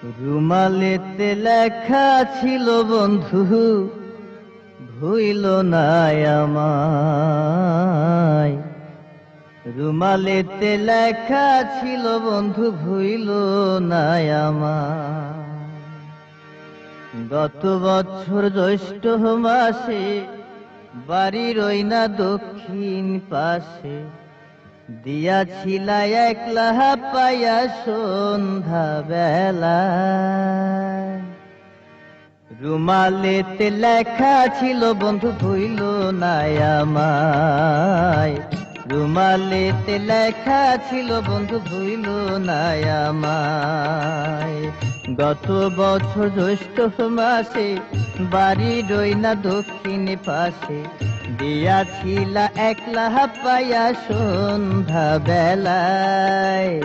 রুমালেতে লেখা ছিল বন্ধু, ভুইল না আমায়। রুমালেতে লেখা ছিল বন্ধু, ভুইল না আমায়। গত বছর জ্যৈষ্ঠ মাসে বাড়ির ওই না দক্ষিণ পাশে দিয়াছিলা একলা পাইয়া সন্ধ্যা বেলা। রুমালেতে লেখা ছিল বন্ধু, ভুইল না আমায়। রুমালেতে লেখা ছিল বন্ধু, ভুইল না আমায়। গত বছর জ্যৈষ্ঠ মাসে বাড়ির ওই না দক্ষিণ পাশে দিয়াছিলা একলা পাইয়া সন্ধ্যা বেলায়।